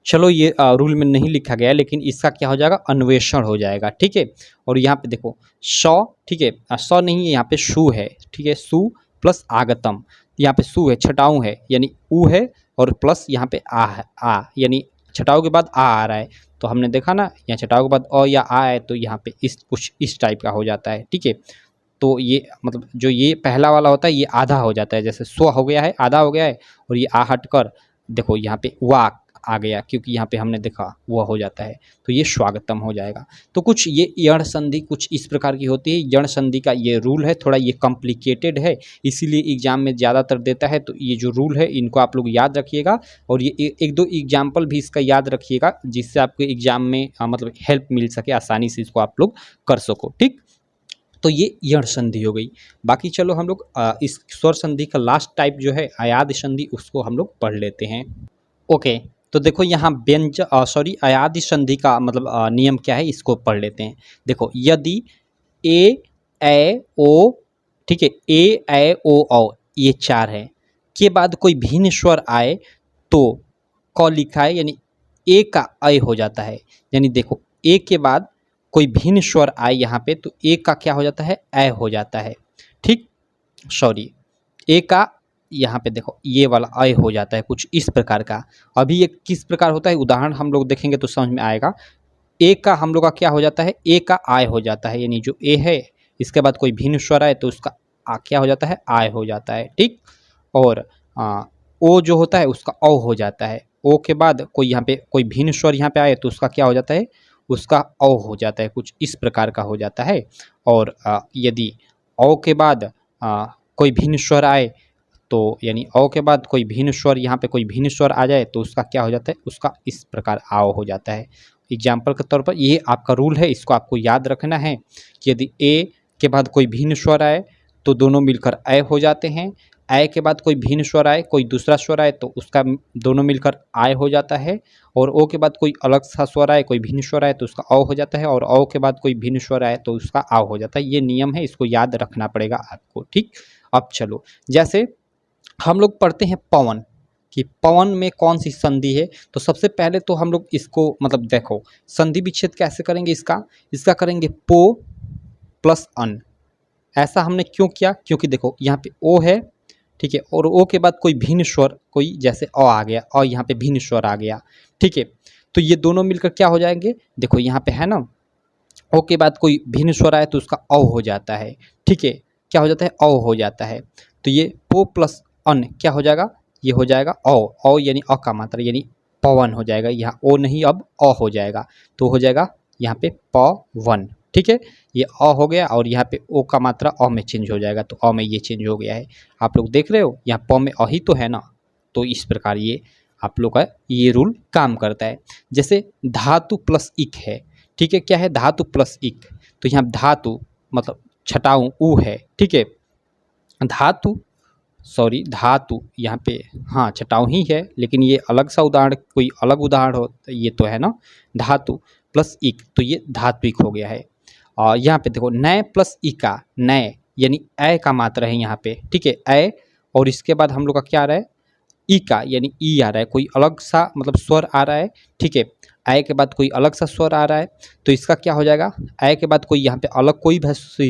A: चलो ये रूल में नहीं लिखा गया है, लेकिन इसका क्या हो जाएगा अन्वेषण हो जाएगा, ठीक है। और यहाँ पे देखो सौ, ठीक है, सौ नहीं है यहाँ पे सु है, ठीक है, सु प्लस आगतम, यहाँ पे सु है छटाऊ है यानी ऊ है, और प्लस यहाँ पे आ है, आ यानी छटाऊ के बाद आ रहा है, तो हमने देखा ना यहाँ छटाऊ के बाद अ या आ है, तो यहाँ पे इस कुछ इस टाइप का हो जाता है, ठीक है। तो ये मतलब जो ये पहला वाला होता है ये आधा हो जाता है, जैसे स्व हो गया है आधा हो गया है, और ये आ हटकर देखो यहाँ पे वाक आ गया क्योंकि यहाँ पे हमने देखा वह हो जाता है, तो ये स्वागतम हो जाएगा। तो कुछ ये यण संधि कुछ इस प्रकार की होती है, यण संधि का ये रूल है, थोड़ा ये कॉम्प्लिकेटेड है, इसीलिए एग्जाम में ज़्यादातर देता है, तो ये जो रूल है इनको आप लोग याद रखिएगा, और ये एक दो एग्जाम्पल भी इसका याद रखिएगा, जिससे आपको एग्जाम में मतलब हेल्प मिल सके, आसानी से इसको आप लोग कर सको, ठीक। तो ये यण संधि हो गई। बाकी चलो हम लोग इस स्वर संधि का लास्ट टाइप जो है अयाद संधि, उसको हम लोग पढ़ लेते हैं। ओके, तो देखो यहाँ अयाद संधि का मतलब नियम क्या है, इसको पढ़ लेते हैं। देखो यदि ए ए ओ, ठीक है, ए ए ओ औ ये चार है के बाद कोई भिन्न स्वर आए तो क लिखा है यानी ए का अय हो जाता है, यानी देखो ए के बाद कोई भिन्न स्वर आए यहाँ पे तो ए का क्या हो जाता है अय हो जाता है, ठीक, सॉरी ए का यहाँ पे देखो ये वाला अय हो जाता है कुछ इस प्रकार का। अभी ये किस प्रकार होता है उदाहरण हम लोग देखेंगे तो समझ में आएगा। ए का हम लोग का क्या हो जाता है, ए का आय हो जाता है, यानी जो ए है इसके बाद कोई भिन्न स्वर आए तो उसका क्या हो जाता है आय हो जाता है, ठीक। और ओ जो होता है उसका औ हो जाता है, ओ के बाद कोई यहाँ पे कोई भिन्न स्वर यहाँ पे आए तो उसका क्या हो जाता है, उसका औ हो जाता है, कुछ इस प्रकार का हो जाता है। और यदि औ के बाद कोई भिन्न स्वर आए तो यानी औ के बाद कोई भिन्न स्वर यहाँ पे कोई भिन्न स्वर आ जाए तो उसका क्या हो जाता है, उसका इस प्रकार आओ हो जाता है। एग्जाम्पल के तौर पर ये आपका रूल है, इसको आपको याद रखना है कि यदि ए के बाद कोई भिन्न स्वर आए तो दोनों मिलकर अय हो जाते हैं, अय के बाद कोई भिन्न स्वर आए कोई दूसरा स्वर आए तो उसका दोनों मिलकर आय हो जाता है, और ओ के बाद कोई अलग सा स्वर आए कोई भिन्न स्वर आए तो उसका औ हो जाता है, और औ के बाद कोई भिन्न स्वर आए तो उसका आओ हो जाता है। ये नियम है, इसको याद रखना पड़ेगा आपको, ठीक। अब चलो जैसे हम लोग पढ़ते हैं पवन, कि पवन में कौन सी संधि है, तो सबसे पहले तो हम लोग इसको मतलब देखो संधि विच्छेद कैसे करेंगे, इसका करेंगे पो प्लस अन। ऐसा हमने क्यों किया, क्योंकि देखो यहाँ पे ओ है, ठीक है, और ओ के बाद कोई भिन्न स्वर कोई जैसे अ आ गया और यहाँ पे भिन्न स्वर आ गया, ठीक है, तो ये दोनों मिलकर क्या हो जाएंगे, देखो यहाँ पे है ना ओ के बाद कोई भिन्न स्वर आए तो उसका औ हो जाता है, ठीक है, क्या हो जाता है औ हो जाता है, तो ये पो प्लस अन क्या हो जाएगा, ये हो जाएगा औ यानी अ का मात्रा यानी पवन हो जाएगा, यहाँ ओ नहीं अब अ हो जाएगा, तो हो जाएगा यहाँ पे पवन, ठीक है, ये अ हो गया और यहाँ पे ओ का मात्रा अ में चेंज हो जाएगा, तो अ में ये चेंज हो गया है। आप लोग देख रहे हो यहाँ प में अ ही तो है ना, तो इस प्रकार ये आप लोग का ये रूल काम करता है। जैसे धातु प्लस इक है, ठीक है, क्या है धातु प्लस इक, तो यहाँ धातु मतलब छटाऊ ऊ है, ठीक है, धातु यहाँ पे हाँ छटाऊ ही है, लेकिन ये अलग सा उदाहरण कोई अलग उदाहरण हो, ये तो है ना धातु प्लस इक, तो ये धात्विक हो गया है। और यहाँ पे देखो नय प्लस इका, नय यानी ए का मात्रा है यहाँ पे, ठीक है, ए, और इसके बाद हम लोग का क्या आ रहा है ई का यानी ई आ रहा है, कोई अलग सा मतलब स्वर आ रहा है, ठीक है, आय के बाद कोई अलग सा स्वर आ रहा है तो इसका क्या हो जाएगा, आय के बाद कोई यहाँ पे अलग कोई भी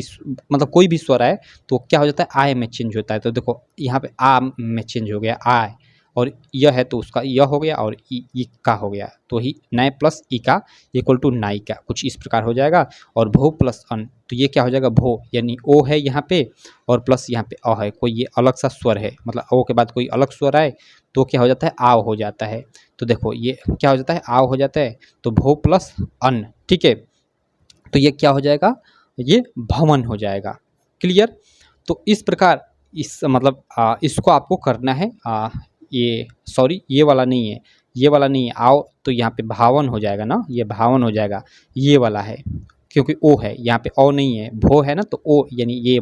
A: मतलब कोई भी स्वर आए तो क्या हो जाता है आय में चेंज होता है, तो देखो यहाँ पे आ में चेंज हो गया आय, और यह है तो उसका यह हो गया और ई का हो गया, तो ही नय प्लस ई का इक्वल टू नाई का, कुछ इस प्रकार हो जाएगा। और भो प्लस अन, तो ये क्या हो जाएगा भो यानी ओ है यहाँ पे और प्लस यहाँ पे अ है, कोई ये अलग सा स्वर है मतलब ओ के बाद कोई अलग स्वर आए तो क्या हो जाता है, आव हो जाता है। तो देखो ये क्या हो जाता है, आव हो जाता है, तो भो प्लस अन्न, ठीक है। तो ये क्या हो जाएगा, ये भवन हो जाएगा। क्लियर। तो इस प्रकार इस मतलब इसको आपको करना है। ये सॉरी ये वाला नहीं है, ये वाला नहीं है, आओ तो यहाँ पे भावन हो जाएगा ना, ये भावन हो जाएगा, ये वाला है क्योंकि ओ है यहाँ पे, ओ नहीं है, भो है ना, तो ओ यानी ये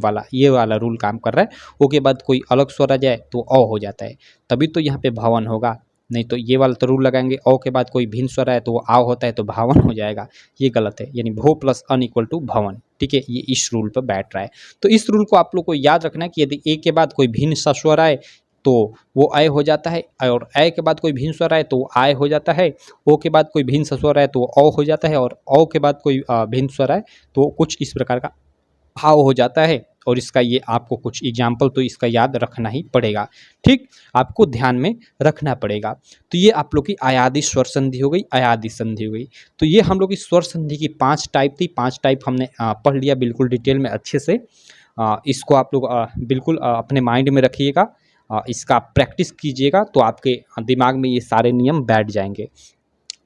A: वाला रूल काम कर रहा है। ओ के बाद कोई अलग स्वर आ जाए तो ओ हो जाता है, तभी तो यहाँ पे भवन होगा। नहीं तो ये वाला तो रूल लगाएंगे, ओ के बाद कोई भिन्न स्वर आए तो वो आव होता है तो भावन हो जाएगा, ये गलत है। यानी भो प्लस अन इक्वल टू भवन, ठीक है, ये इस रूल पर बैठ रहा है। तो इस रूल को आप लोग को याद रखना है कि यदि ए के बाद कोई भिन्न सा स्वर आए तो वो आय हो जाता है, और आय के बाद कोई भिन्न स्वर आए तो वो आय हो जाता है, ओ के बाद कोई भिन्न सा स्वर आए तो वो औ हो जाता है, और औ के बाद कोई भिन्न स्वर आए तो कुछ इस प्रकार का भाव हो जाता है। और इसका ये आपको कुछ एग्जाम्पल तो इसका याद रखना ही पड़ेगा, ठीक, आपको ध्यान में रखना पड़ेगा। तो ये आप लोग की आयादी स्वर संधि हो गई, अयादी संधि हो गई। तो ये हम लोग की स्वर संधि की 5 टाइप थी, 5 टाइप हमने पढ़ लिया बिल्कुल डिटेल में अच्छे से। इसको आप लोग बिल्कुल अपने माइंड में रखिएगा, इसका प्रैक्टिस कीजिएगा तो आपके दिमाग में ये सारे नियम बैठ जाएंगे।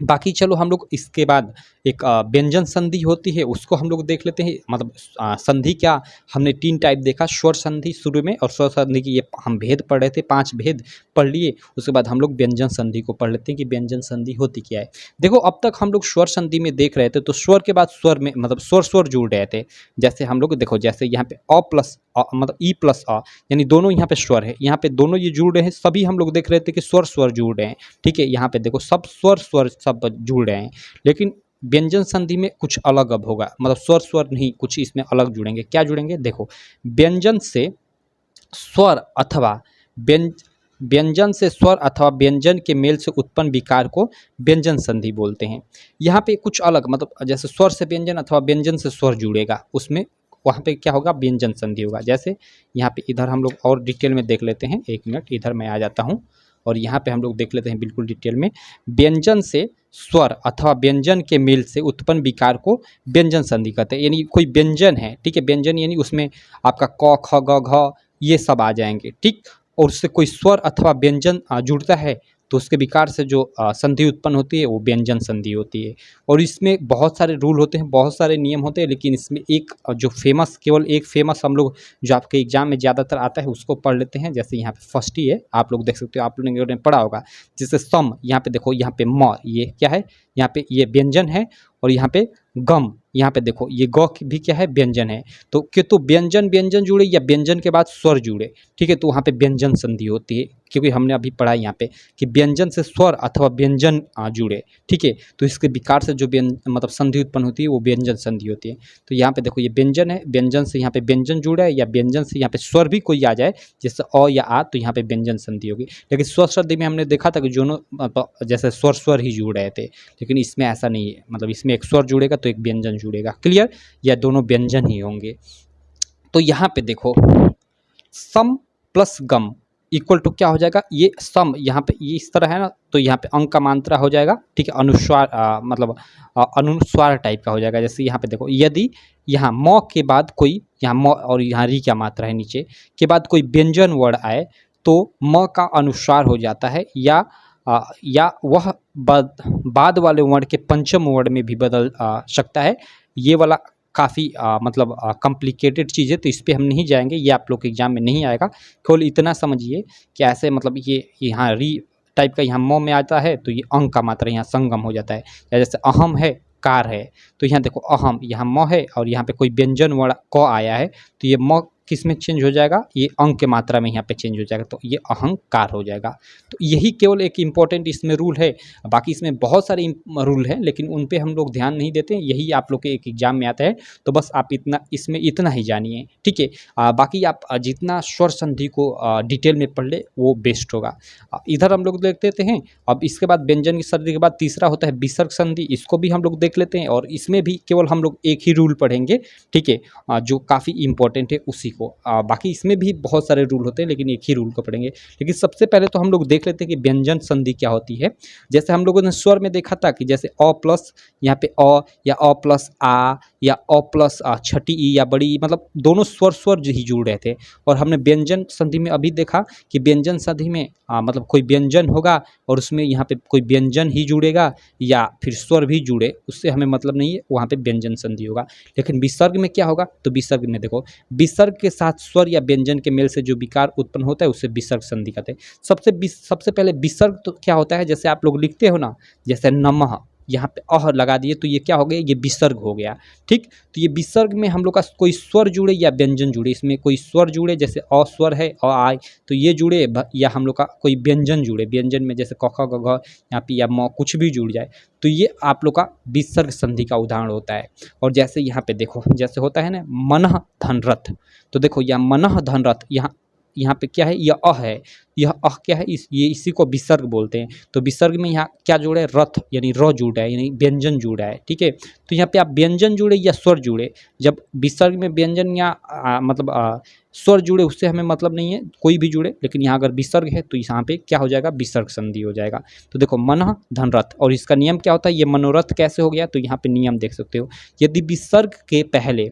A: बाकी चलो हम लोग इसके बाद एक व्यंजन संधि होती है उसको हम लोग देख लेते हैं। मतलब संधि क्या, हमने 3 टाइप देखा, स्वर संधि शुरू में, और स्वर संधि की ये हम भेद पढ़ रहे थे, 5 भेद पढ़ लिए। उसके बाद हम लोग व्यंजन संधि को पढ़ लेते हैं कि व्यंजन संधि होती क्या है। देखो अब तक हम लोग स्वर संधि में देख रहे थे, तो स्वर के बाद स्वर में मतलब स्वर जुड़ रहे थे। जैसे हम लोग देखो, जैसे यहाँ पे अ प्लस मतलब ई प्लस अ, यानी दोनों यहाँ पे स्वर है, यहाँ पे दोनों ये जुड़ रहे हैं, सभी हम लोग देख रहे थे कि स्वर जुड़ रहे हैं, ठीक है। यहाँ पे देखो सब स्वर सब जुड़ रहे हैं, लेकिन व्यंजन संधि में कुछ अलग अब होगा, मतलब स्वर नहीं, कुछ इसमें अलग जुड़ेंगे। क्या जुड़ेंगे, देखो व्यंजन से स्वर अथवा व्यंजन से स्वर अथवा व्यंजन के मेल से उत्पन्न विकार को व्यंजन संधि बोलते हैं। यहाँ पे कुछ अलग, मतलब जैसे स्वर से व्यंजन अथवा व्यंजन से स्वर जुड़ेगा, उसमें वहाँ पे क्या होगा, व्यंजन संधि होगा। जैसे यहाँ पे इधर हम लोग और डिटेल में देख लेते हैं, एक मिनट इधर मैं आ जाता हूँ और यहाँ पे हम लोग देख लेते हैं बिल्कुल डिटेल में। व्यंजन से स्वर अथवा व्यंजन के मेल से उत्पन्न विकार को व्यंजन संधि कहते हैं। यानी कोई व्यंजन है, ठीक है, व्यंजन यानी उसमें आपका क ख ग घ ये सब आ जाएंगे, ठीक, और उससे कोई स्वर अथवा व्यंजन जुड़ता है तो उसके विकार से जो संधि उत्पन्न होती है वो व्यंजन संधि होती है। और इसमें बहुत सारे रूल होते हैं, बहुत सारे नियम होते हैं, लेकिन इसमें एक जो फेमस, केवल एक फेमस हम लोग जो आपके एग्जाम में ज़्यादातर आता है उसको पढ़ लेते हैं। जैसे यहाँ पे फर्स्ट ही है, आप लोग देख सकते हो, आप लोगों ने पढ़ा होगा। जैसे सम, यहाँ पे देखो, यहाँ पे म, ये क्या है, यहाँ पे ये व्यंजन है, और यहाँ पे गम, यहाँ पे देखो ये ग भी क्या है, व्यंजन है। तो कि तो व्यंजन व्यंजन जुड़े या व्यंजन के बाद स्वर जुड़े, ठीक है, तो वहाँ पे व्यंजन संधि होती है, क्योंकि हमने अभी पढ़ा यहाँ पे कि व्यंजन से स्वर अथवा व्यंजन जुड़े, ठीक है, तो इसके विकार से जो मतलब संधि उत्पन्न होती है वो व्यंजन संधि होती है। तो यहाँ पे देखो ये व्यंजन है, व्यंजन से यहाँ पे व्यंजन जुड़ा है, या व्यंजन से यहाँ पे स्वर भी कोई आ जाए जैसे अ या आ, तो यहाँ पे व्यंजन संधि होगी। लेकिन स्वर संधि में हमने देखा था कि दोनों जैसे स्वर ही जुड़ रहे थे, लेकिन इसमें ऐसा नहीं है, मतलब इसमें एक स्वर जुड़ेगा तो एक व्यंजन जुड़ेगा। क्लियर, या दोनों व्यंजन ही होंगे। तो यहाँ पे देखो सम प्लस गम इक्वल टू क्या हो जाएगा, ये सम यहाँ पे ये इस तरह है ना, तो यहाँ पे अंक का मात्रा हो जाएगा, ठीक है, अनुस्वार मतलब अनुस्वार टाइप का हो जाएगा। जैसे यहाँ पे देखो, यदि यहाँ म के बाद कोई, यहाँ म और यहाँ री क्या मात्रा है नीचे के बाद कोई व्यंजन वर्ड आए तो म का अनुस्वार हो जाता है, या वह बाद वाले वर्ण के पंचम वर्ण में भी बदल सकता है। ये वाला काफ़ी मतलब कॉम्प्लिकेटेड चीज़ है, तो इस पे हम नहीं जाएंगे, ये आप लोग के एग्जाम में नहीं आएगा। केवल इतना समझिए कि ऐसे मतलब ये यहाँ री टाइप का यहाँ म में आता है तो ये अंक का मात्रा यहाँ संगम हो जाता है। या जैसे अहम है, कार है, तो यहाँ देखो अहम, यहाँ म है और यहाँ पे कोई व्यंजन वर्ण क आया है तो ये म किस में चेंज हो जाएगा, ये अंक के मात्रा में यहाँ पे चेंज हो जाएगा, तो ये अहंकार हो जाएगा। तो यही केवल एक इम्पॉर्टेंट इसमें रूल है, बाकी इसमें बहुत सारे रूल हैं लेकिन उन पे हम लोग ध्यान नहीं देते, यही आप लोग के एक एग्जाम में आता है। तो बस आप इतना इसमें इतना ही जानिए, ठीक है। बाकी आप जितना स्वर संधि को डिटेल में पढ़ ले वो बेस्ट होगा। इधर हम लोग देख लेते हैं। अब इसके बाद व्यंजन की संधि के बाद तीसरा होता है विसर्ग संधि, इसको भी हम लोग देख लेते हैं, और इसमें भी केवल हम लोग एक ही रूल पढ़ेंगे, ठीक है, जो काफ़ी इंपॉर्टेंट है उसी को। बाकी इसमें भी बहुत सारे रूल होते हैं लेकिन एक ही रूल को पढ़ेंगे। लेकिन सबसे पहले तो हम लोग देख लेते हैं कि व्यंजन संधि क्या होती है। जैसे हम लोगों ने स्वर में देखा था कि जैसे अ प्लस यहाँ पे अ, या अ प्लस आ, या अ प्लस छठी ई या बड़ी ई, मतलब दोनों स्वर स्वर ही जुड़ रहे थे। और हमने व्यंजन संधि में अभी देखा कि व्यंजन संधि में मतलब कोई व्यंजन होगा और उसमें यहाँ पे कोई व्यंजन ही जुड़ेगा या फिर स्वर भी जुड़े, उससे हमें मतलब नहीं है, वहाँ पे व्यंजन संधि होगा। लेकिन विसर्ग में क्या होगा, तो विसर्ग में देखो विसर्ग के साथ स्वर या व्यंजन के मेल से जो विकार उत्पन्न होता है उसे विसर्ग संधि कहते हैं। सबसे पहले विसर्ग तो क्या होता है, जैसे आप लोग लिखते हो ना, जैसे नमः, यहाँ पे अह लगा दिए तो ये क्या हो गया, ये विसर्ग हो गया। ठीक, तो ये विसर्ग में हम लोग का कोई स्वर जुड़े या व्यंजन जुड़े, इसमें कोई स्वर जुड़े जैसे अ स्वर है अ आय, तो ये जुड़े या हम लोग का कोई व्यंजन जुड़े, व्यंजन में जैसे क ख ग घ यहाँ पे या म कुछ भी जुड़ जाए, तो ये आप लोग का विसर्ग संधि का उदाहरण होता है। और जैसे यहाँ पे देखो, जैसे होता है ना मनः धनरथ, तो देखो यह मनः धनरथ, यहाँ यहाँ पे क्या है, यह अ है, यह अह क्या है, ये इसी को विसर्ग बोलते हैं। तो विसर्ग में यहाँ क्या जुड़े, रथ यानी र जुड़ा है, यानी व्यंजन जुड़ा है। ठीक है, तो यहाँ पे आप व्यंजन जुड़े या स्वर जुड़े, जब विसर्ग में व्यंजन या मतलब स्वर जुड़े उससे हमें मतलब नहीं है, कोई भी जुड़े, लेकिन यहाँ अगर विसर्ग है तो यहाँ पे क्या हो जाएगा, विसर्ग संधि हो जाएगा। तो देखो मनः धनरथ, और इसका नियम क्या होता है, ये मनोरथ कैसे हो गया, तो यहाँ पे नियम देख सकते हो, यदि विसर्ग के पहले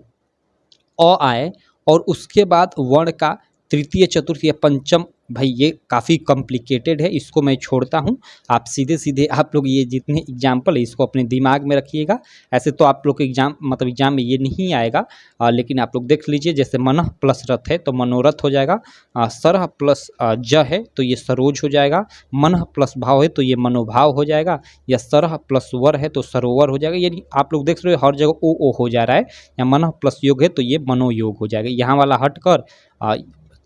A: अ आए और उसके बाद वर्ण का तृतीय चतुर्थ या पंचम, भाई ये काफ़ी कॉम्प्लिकेटेड है, इसको मैं छोड़ता हूँ। आप सीधे सीधे आप लोग ये जितने एग्जाम्पल है इसको अपने दिमाग में रखिएगा। ऐसे तो आप लोग के एग्जाम में ये नहीं आएगा, लेकिन आप लोग देख लीजिए, जैसे मनः प्लस रथ है तो मनोरथ हो जाएगा, सरह प्लस ज है तो ये सरोज हो जाएगा, मनः प्लस भाव है तो ये मनोभाव हो जाएगा, या सरह प्लस वर है तो सरोवर हो जाएगा। यानी आप लोग देख रहे हो हर जगह ओ हो जा रहा है, या मनः प्लस योग है तो ये मनोयोग हो जाएगा, यहाँ वाला हट कर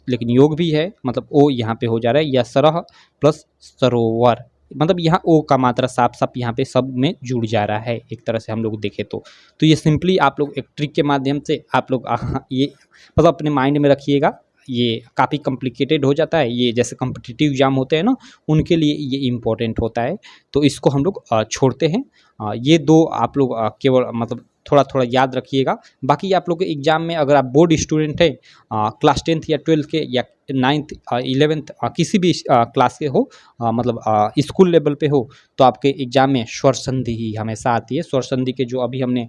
A: लेकिन योग भी है, मतलब ओ यहाँ पे हो जा रहा है, या सरह प्लस सरोवर, मतलब यहाँ ओ का मात्रा साफ साफ यहाँ पे सब में जुड़ जा रहा है एक तरह से हम लोग देखें तो ये सिंपली आप लोग एक ट्रिक के माध्यम से आप लोग ये मतलब अपने माइंड में रखिएगा। ये काफ़ी कॉम्प्लिकेटेड हो जाता है, ये जैसे कॉम्पिटिटिव एग्जाम होते हैं ना, उनके लिए ये इम्पोर्टेंट होता है, तो इसको हम लोग छोड़ते हैं। ये दो आप लोग केवल मतलब थोड़ा थोड़ा याद रखिएगा। बाकी आप लोग के एग्जाम में अगर आप बोर्ड स्टूडेंट हैं, क्लास 10th या 12th के या 9th 11th किसी भी क्लास के हो, मतलब स्कूल लेवल पे हो, तो आपके एग्जाम में स्वर संधि ही हमेशा आती है। स्वर संधि के जो अभी हमने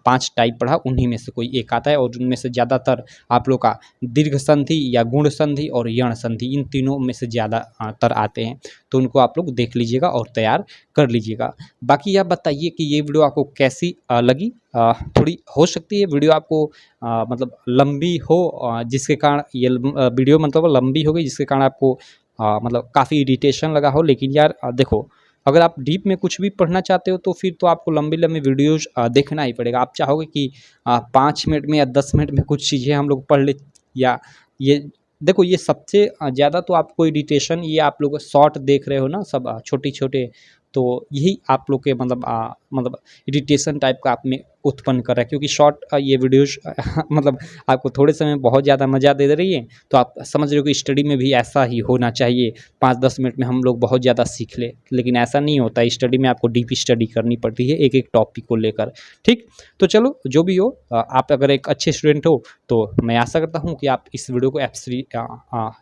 A: 5 टाइप पढ़ा, उन्हीं में से कोई एक आता है, और उनमें से ज़्यादातर आप लोग का दीर्घ संधि या गुण संधि और यण संधि, इन तीनों में से ज़्यादातर आते हैं, तो उनको आप लोग देख लीजिएगा और तैयार कर लीजिएगा। बाकी आप बताइए कि ये वीडियो आपको कैसी लगी। थोड़ी हो सकती है वीडियो आपको मतलब लंबी हो, जिसके कारण ये वीडियो मतलब लंबी हो गई, जिसके कारण आपको मतलब काफ़ी इरिटेशन लगा हो। लेकिन यार देखो, अगर आप डीप में कुछ भी पढ़ना चाहते हो तो फिर तो आपको लंबी लंबी वीडियोज़ देखना ही पड़ेगा। आप चाहोगे कि 5 मिनट में या 10 मिनट में कुछ चीज़ें हम लोग पढ़ ले, या ये देखो, ये सबसे ज़्यादा तो आपको इरिटेशन ये आप लोग शॉर्ट देख रहे हो ना सब छोटे-छोटे, तो यही आप लोग के मतलब इरिटेशन टाइप का आप में उत्पन्न कर रहा है, क्योंकि शॉर्ट ये वीडियोज़ मतलब आपको थोड़े समय में बहुत ज़्यादा मज़ा दे रही है। तो आप समझ रहे हो कि स्टडी में भी ऐसा ही होना चाहिए, 5-10 मिनट में हम लोग बहुत ज़्यादा सीख लें, लेकिन ऐसा नहीं होता है। स्टडी में आपको डीप स्टडी करनी पड़ती है एक-एक टॉपिक को लेकर। ठीक, तो चलो जो भी हो, आप अगर एक अच्छे स्टूडेंट हो तो मैं आशा करता हूँ कि आप इस वीडियो को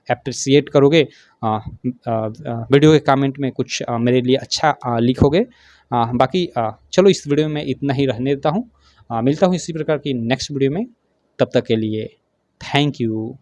A: एप्रिसिएट करोगे, वीडियो के कमेंट में कुछ मेरे लिए अच्छा लिखोगे। बाकी चलो इस वीडियो में इतना ही रहने देता हूँ। मिलता हूँ इसी प्रकार की नेक्स्ट वीडियो में, तब तक के लिए थैंक यू।